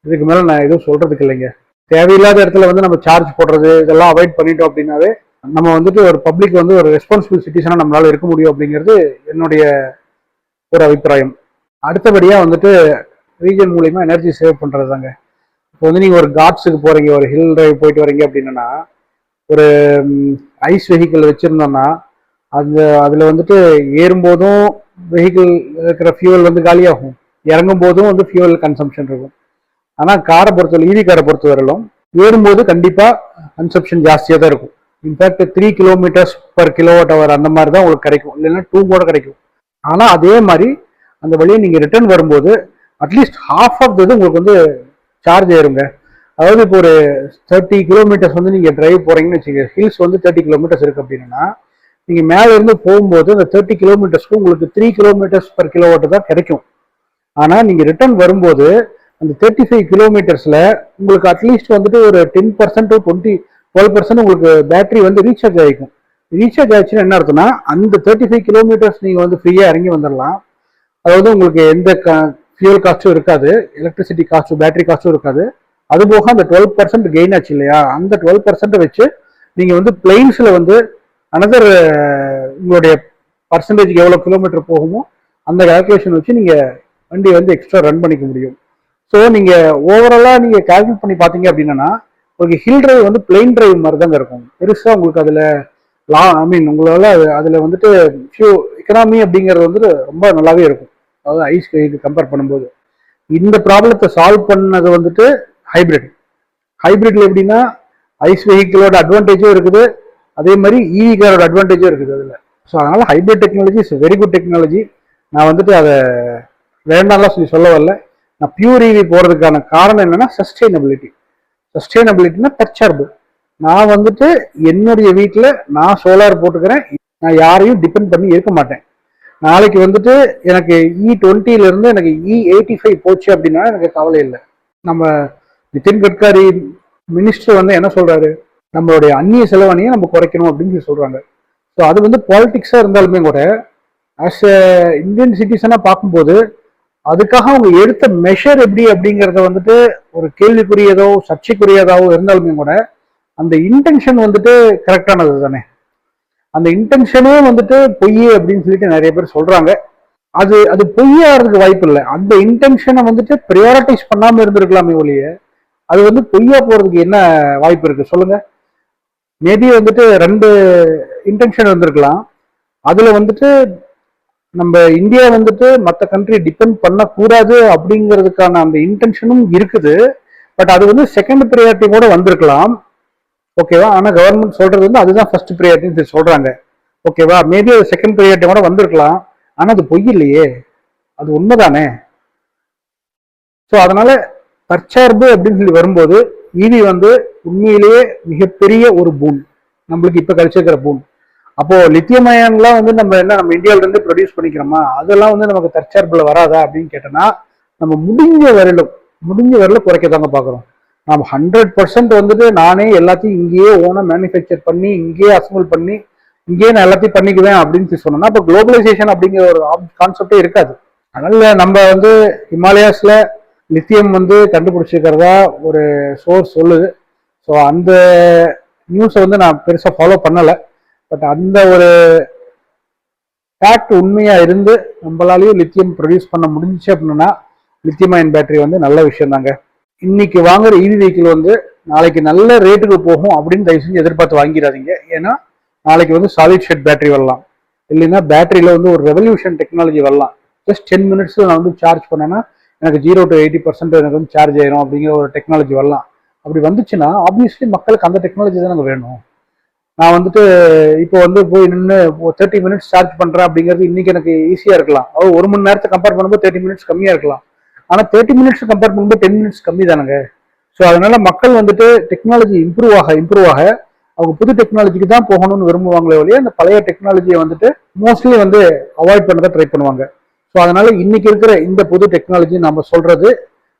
இதுக்கு மேல நான் எதுவும் சொல்றதுக்கு இல்லைங்க. தேவையில்லாத இடத்துல வந்து நம்ம சார்ஜ் போடுறது இதெல்லாம் அவாய்ட் பண்ணிட்டோம் அப்படின்னாவே நம்ம வந்துட்டு ஒரு பப்ளிக் வந்து ஒரு ரெஸ்பான்சிபிள் சிட்டிசனா நம்மளால இருக்க முடியும் அப்படிங்கிறது என்னுடைய ஒரு அபிப்பிராயம். அடுத்தபடியா வந்துட்டு ரீஜன் மூலியமா எனர்ஜி சேவ் பண்றது தாங்க. இப்போ வந்து நீங்க ஒரு காட்ஸுக்கு போறீங்க, ஒரு ஹில் டிரைவ் போயிட்டு வரீங்க அப்படின்னா ஒரு ஐஸ் வெஹிக்கிள் வச்சிருந்தோம்னா அதுல வந்துட்டு ஏறும்போதும் வெஹிக்கிள் இருக்கிற ஃபியூவல் வந்து காலியாகும், இறங்கும் போதும் வந்து ஃபியூவல் கன்சம்ஷன் இருக்கும். ஆனா காரை பொறுத்தவரை இவி காரை பொறுத்த வரலும் ஏறும்போது கண்டிப்பா கன்சப்ஷன் ஜாஸ்தியா தான் இருக்கும். இன்ஃபேக்ட் 3 கிலோமீட்டர்ஸ் பர் கிலோவாட் அவர் அந்த மாதிரி தான் உங்களுக்கு கிடைக்கும், இல்லைன்னா 2 கூட கிடைக்கும். ஆனா அதே மாதிரி அந்த வழியை நீங்க ரிட்டர்ன் வரும்போது அட்லீஸ்ட் ஹாஃப் ஆஃப் இது உங்களுக்கு வந்து சார்ஜ் ஆயிருங்க. அதாவது இப்போ ஒரு 30 கிலோமீட்டர்ஸ் வந்து நீங்க டிரைவ் போறீங்கன்னு வச்சுக்கோங்க. ஹில்ஸ் வந்து 30 கிலோமீட்டர்ஸ் இருக்கு அப்படின்னா நீங்க மேல இருந்து போகும்போது அந்த 30 கிலோமீட்டர்ஸ்க்கு உங்களுக்கு 3 கிலோமீட்டர்ஸ் பர் கிலோவாட் தான் கிடைக்கும். ஆனா நீங்க ரிட்டர்ன் வரும்போது அந்த 35 கிலோமீட்டர்ஸ்ல உங்களுக்கு அட்லீஸ்ட் வந்துட்டு ஒரு 10% to 12% உங்களுக்கு பேட்டரி வந்து ரீசார்ஜ் ஆகிக்கும். ரீசார்ஜ் ஆச்சுன்னா என்ன அர்த்தம்னா அந்த 35 கிலோமீட்டர்ஸ் நீங்க வந்து ஃப்ரீயா இறங்கி வந்துடலாம். அதாவது உங்களுக்கு எந்த ஃபியூல் காஸ்ட்டும் இருக்காது, எலக்ட்ரிசிட்டி காஸ்ட்டும் பேட்டரி காஸ்ட்டும் இருக்காது. அது போக அந்த 12% கெயின் ஆச்சு இல்லையா, அந்த 12% வச்சு நீங்க வந்து பிளெயின்ஸ்ல வந்து அனதர் உங்களுடைய பர்சன்டேஜ் எவ்வளவு கிலோமீட்டர் போகுமோ அந்த கால்குலேஷன் வச்சு நீங்க வண்டி வந்து எக்ஸ்ட்ரா ரன் பண்ணிக்க முடியும். ஸோ நீங்க ஓவராலா நீங்க கால்குலேட் பண்ணி பாத்தீங்க அப்படின்னா உங்களுக்கு ஹில் டிரைவ் வந்து பிளெயின் டிரைவ் மாதிரி தாங்க இருக்கும். பெருசா உங்களுக்கு அதுல உங்களால அதுல வந்துட்டு எக்கனாமி அப்படிங்கிறது வந்து ரொம்ப நல்லாவே இருக்கும். அதாவது ஐஸ் வெஹிக்கிள் கம்பேர் பண்ணும்போது இந்த ப்ராப்ளத்தை சால்வ் பண்ணது வந்துட்டு ஹைபிரிட்ல எப்படின்னா ஐஸ் வெஹிக்கிளோட அட்வான்டேஜும் இருக்குது, அதே மாதிரி இவி காரோட அட்வான்டேஜும் இருக்குது அதுல. ஸோ அதனால hybrid technology is very good technology. நான் வந்துட்டு அதை வேண்டாம்லாம் சொல்ல வரல. நான் பியூர் இவி போறதுக்கான காரணம் என்னன்னா சஸ்டைனபிலிட்டினா தற்சார்பு. நான் வந்துட்டு என்னுடைய வீட்டில் நான் சோலார் போட்டுக்கிறேன். நான் யாரையும் டிபெண்ட் பண்ணி இருக்க மாட்டேன். நாளைக்கு வந்துட்டு எனக்கு E20 இருந்து எனக்கு E85 போச்சு அப்படின்னா எனக்கு கவலை இல்லை. நம்ம நிதின் கட்காரி மினிஸ்டர் வந்து என்ன சொல்றாரு, நம்மளுடைய அந்நிய செலவணையை நம்ம குறைக்கணும் அப்படின்னு சொல்றாங்க. ஸோ அது வந்து பாலிடிக்ஸா இருந்தாலுமே கூட ஆஸ் எ இந்தியன் சிட்டிசனா பார்க்கும்போது அதுக்காக அவங்க எடுத்த மெஷர் எப்படி அப்படிங்கிறத வந்துட்டு ஒரு கேள்விக்குரியதோ சர்ச்சைக்குரியதாவோ இருந்தாலுமே கூட அந்த இன்டென்ஷன் வந்துட்டு கரெக்டானது தானே. அந்த இன்டென்ஷனே வந்துட்டு பொய் அப்படின்னு சொல்லிட்டு நிறைய பேர் சொல்றாங்க. அது அது பொய்யாறதுக்கு வாய்ப்பு இல்லை. அந்த இன்டென்ஷனை வந்துட்டு ப்ரையாரிட்டைஸ் பண்ணாம இருந்திருக்கலாமே ஒழிய அது வந்து பொய்யா போறதுக்கு என்ன வாய்ப்பு இருக்கு சொல்லுங்க. மேபி வந்துட்டு 2 இன்டென்ஷன் வந்திருக்கலாம். அதுல வந்துட்டு நம்ம இந்தியா வந்துட்டு மற்ற கண்ட்ரி டிபெண்ட் பண்ணக்கூடாது அப்படிங்கிறதுக்கான அந்த இன்டென்ஷனும் இருக்குது. பட் அது வந்து செகண்ட் ப்ரையாரிட்டி கூட வந்திருக்கலாம். ஓகேவா. ஆனா கவர்மெண்ட் சொல்றது வந்து அதுதான் ஃபர்ஸ்ட் ப்ரையாரிட்டின்னு சொல்றாங்க. ஓகேவா. மேபி அது செகண்ட் ப்ரையாரிட்டி கூட வந்திருக்கலாம். ஆனா அது பொய் இல்லையே, அது உண்மைதானே. ஸோ அதனால தற்சார்பு அப்படின்னு சொல்லி வரும்போது இவி வந்து உண்மையிலேயே மிகப்பெரிய ஒரு பூன் நம்மளுக்கு இப்ப கிடைச்சிருக்கிற பூன். அப்போ லித்தியம் அயன்லாம் வந்து நம்ம இந்தியாவில இருந்து ப்ரொடியூஸ் பண்ணிக்கிறோமா, அதெல்லாம் வந்து நமக்கு தற்சார்புல வராதா அப்படின்னு கேட்டோம்னா நம்ம முடிஞ்ச வரையில குறைக்க தாங்க பாக்குறோம். நம்ம 100% வந்துட்டு நானே எல்லாத்தையும் இங்கேயே ஓனா மேனுஃபேக்சர் பண்ணி இங்கேயே அசம்பிள் பண்ணி இங்கேயே நான் எல்லாத்தையும் பண்ணிக்குவேன் அப்படின்னு சொன்னோம்னா அப்போ குளோபலைசேஷன் அப்படிங்கிற ஒரு கான்செப்டே இருக்காது. அதனால நம்ம வந்து ஹிமாலயாஸ்ல லித்தியம் வந்து கண்டுபிடிச்சிருக்கிறதா ஒரு சோர்ஸ் சொல்லுது. ஸோ அந்த நியூஸை வந்து நான் பெருசாக ஃபாலோ பண்ணலை. பட் அந்த ஒரு ஃபேக்ட் உண்மையா இருந்து நம்மளாலேயும் லித்தியம் ப்ரொடியூஸ் பண்ண முடிஞ்சிச்சு அப்படின்னா லித்தியம் அயன் பேட்டரி வந்து நல்ல விஷயம் தாங்க. இன்னைக்கு வாங்குற இவி வெஹிக்கிள் வந்து நாளைக்கு நல்ல ரேட்டுக்கு போகும் அப்படின்னு தயவு செஞ்சு எதிர்பார்த்து வாங்கிடாதீங்க. ஏன்னா நாளைக்கு வந்து சாலிட் ஷெட் பேட்டரி வரலாம், இல்லைன்னா பேட்டரியில வந்து ஒரு ரெவல்யூஷன் டெக்னாலஜி வரலாம். ஜஸ்ட் 10 மினிட்ஸ்ல நான் வந்து சார்ஜ் பண்ணேன்னா எனக்கு 0 to 80% எனக்கு வந்து சார்ஜ் ஆயிரும் அப்படிங்கிற ஒரு டெக்னாலஜி வரலாம். அப்படி வந்துச்சுன்னா ஆப்வியஸ்லி மக்களுக்கு அந்த டெக்னாலஜி தான் எனக்கு வேணும். நான் வந்துட்டு இப்போ வந்து போய் நின்று 30 மினிட்ஸ் சார்ஜ் பண்றேன் அப்படிங்கிறது இன்னைக்கு எனக்கு ஈஸியா இருக்கலாம். அது 1 மணி நேரத்தை கம்பேர் பண்ணும்போது 30 மினிட்ஸ் கம்மியா இருக்கலாம். ஆனா 30 மினிட்ஸ் கம்பேர் பண்ணும்போது 10 மினிட்ஸ் கம்மி தானுங்க. ஸோ அதனால மக்கள் வந்துட்டு டெக்னாலஜி இம்ப்ரூவ் ஆக அவங்க புது டெக்னாலஜிக்கு தான் போகணும்னு விரும்புவாங்களே ஒழிய அந்த பழைய டெக்னாலஜியை வந்துட்டு மோஸ்ட்லி வந்து அவாய்ட் பண்ண ட்ரை பண்ணுவாங்க. ஸோ அதனால இன்னைக்கு இருக்கிற இந்த புது டெக்னாலஜி நம்ம சொல்றது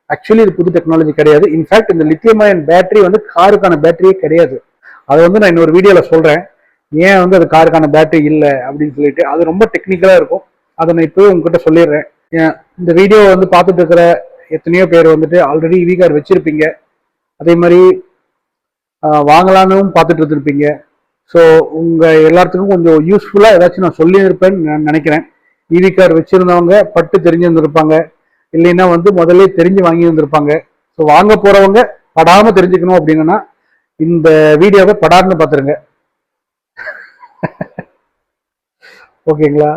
ஆக்சுவலி இது புது டெக்னாலஜி கிடையாது. இன்ஃபேக்ட் இந்த லித்தியம் அயன் பேட்டரி வந்து காருக்கான பேட்டரியே கிடையாது. அதை வந்து நான் இன்னொரு வீடியோல சொல்றேன் ஏன் வந்து அது காருக்கான பேட்டரி இல்லை அப்படின்னு சொல்லிட்டு. அது ரொம்ப டெக்னிக்கலா இருக்கும். அதை நான் இப்போவே உங்ககிட்ட சொல்லிடுறேன். இந்த வீடியோ வந்து பார்த்துட்டு இருக்கிற எத்தனையோ பேர் வந்துட்டு ஆல்ரெடி இவி கார் வச்சிருப்பீங்க, அதே மாதிரி வாங்கலான்னு பார்த்துட்டு இருந்திருப்பீங்க. ஸோ உங்க எல்லாத்துக்கும் கொஞ்சம் யூஸ்ஃபுல்லா ஏதாச்சும் நான் சொல்லியிருப்பேன்னு நான் நினைக்கிறேன். இவி கார் வச்சிருந்தவங்க பட்டு தெரிஞ்சிருந்திருப்பாங்க, இல்லைன்னா வந்து முதல்ல தெரிஞ்சு வாங்கி இருந்திருப்பாங்க. ஸோ வாங்க போறவங்க படாம தெரிஞ்சுக்கணும் அப்படின்னா இந்த வீடியோவை படார்னு பார்த்துருங்க. ஓகேங்களா.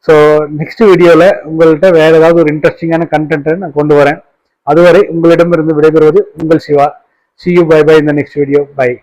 ஸோ நெக்ஸ்ட் வீடியோவில் உங்கள்கிட்ட வேற ஏதாவது ஒரு இன்ட்ரெஸ்டிங்கான கண்டென்ட்டை நான் கொண்டு வரேன். அதுவரை உங்களிடமிருந்து விடைபெறுவது உங்கள் Siva. See you, bye bye in the next video. Bye.